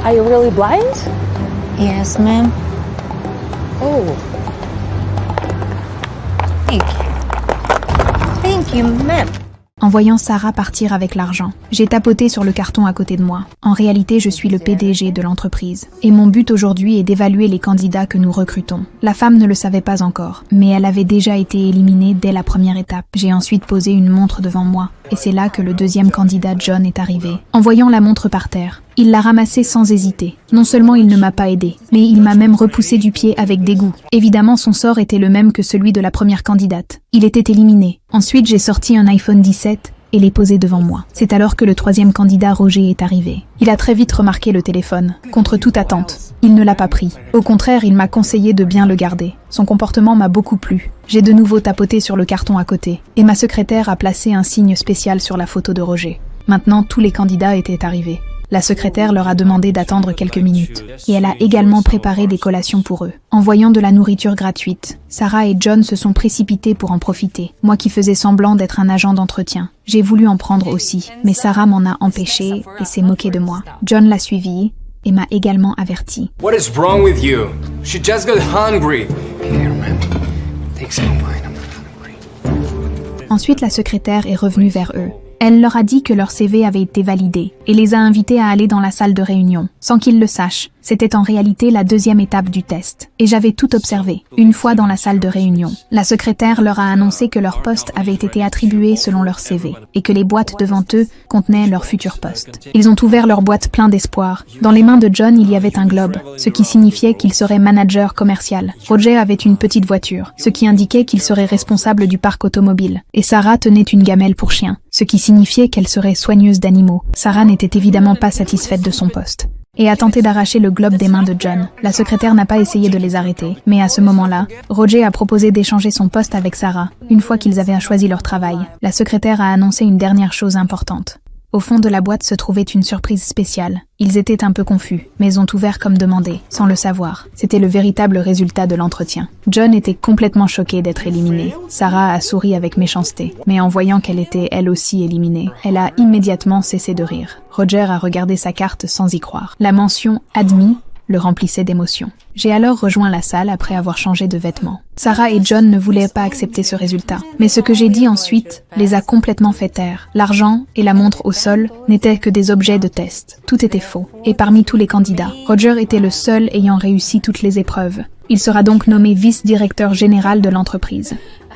Are you really blind? Yes, ma'am. Oh. Thank you. Thank you, ma'am. En voyant Sarah partir avec l'argent, j'ai tapoté sur le carton à côté de moi. En réalité, je suis le PDG de l'entreprise. Et mon but aujourd'hui est d'évaluer les candidats que nous recrutons. La femme ne le savait pas encore, mais elle avait déjà été éliminée dès la première étape. J'ai ensuite posé une montre devant moi. Et c'est là que le deuxième candidat, John, est arrivé. En voyant la montre par terre, il l'a ramassée sans hésiter. Non seulement il ne m'a pas aidé, mais il m'a même repoussé du pied avec dégoût. Évidemment, son sort était le même que celui de la première candidate. Il était éliminé. Ensuite, j'ai sorti un iPhone 17 et l'ai posé devant moi. C'est alors que le troisième candidat, Roger, est arrivé. Il a très vite remarqué le téléphone, contre toute attente. Il ne l'a pas pris. Au contraire, il m'a conseillé de bien le garder. Son comportement m'a beaucoup plu. J'ai de nouveau tapoté sur le carton à côté, et ma secrétaire a placé un signe spécial sur la photo de Roger. Maintenant, tous les candidats étaient arrivés. La secrétaire leur a demandé d'attendre quelques minutes, et elle a également préparé des collations pour eux. En voyant de la nourriture gratuite, Sarah et John se sont précipités pour en profiter. Moi qui faisais semblant d'être un agent d'entretien, j'ai voulu en prendre aussi, mais Sarah m'en a empêché et s'est moquée de moi. John l'a suivi et m'a également averti. What is wrong with you? She just got hungry. Here, man. Take some wine. I'm not hungry. Ensuite, la secrétaire est revenue vers eux. Elle leur a dit que leur CV avait été validé et les a invités à aller dans la salle de réunion, sans qu'ils le sachent. C'était en réalité la deuxième étape du test. Et j'avais tout observé, une fois dans la salle de réunion. La secrétaire leur a annoncé que leur poste avait été attribué selon leur CV et que les boîtes devant eux contenaient leur futur poste. Ils ont ouvert leur boîte plein d'espoir. Dans les mains de John, il y avait un globe, ce qui signifiait qu'il serait manager commercial. Roger avait une petite voiture, ce qui indiquait qu'il serait responsable du parc automobile. Et Sarah tenait une gamelle pour chien, ce qui signifiait qu'elle serait soigneuse d'animaux. Sarah n'était évidemment pas satisfaite de son poste et a tenté d'arracher le globe des mains de John. La secrétaire n'a pas essayé de les arrêter, mais à ce moment-là, Roger a proposé d'échanger son poste avec Sarah, une fois qu'ils avaient choisi leur travail. La secrétaire a annoncé une dernière chose importante. Au fond de la boîte se trouvait une surprise spéciale. Ils étaient un peu confus, mais ont ouvert comme demandé, sans le savoir. C'était le véritable résultat de l'entretien. John était complètement choqué d'être éliminé. Sarah a souri avec méchanceté, mais en voyant qu'elle était elle aussi éliminée, elle a immédiatement cessé de rire. Roger a regardé sa carte sans y croire. La mention « Admis » le remplissait d'émotion. J'ai alors rejoint la salle après avoir changé de vêtements. Sarah et John ne voulaient pas accepter ce résultat, mais ce que j'ai dit ensuite les a complètement fait taire. L'argent et la montre au sol n'étaient que des objets de test. Tout était faux. Et parmi tous les candidats, Roger était le seul ayant réussi toutes les épreuves. Il sera donc nommé vice-directeur général de l'entreprise.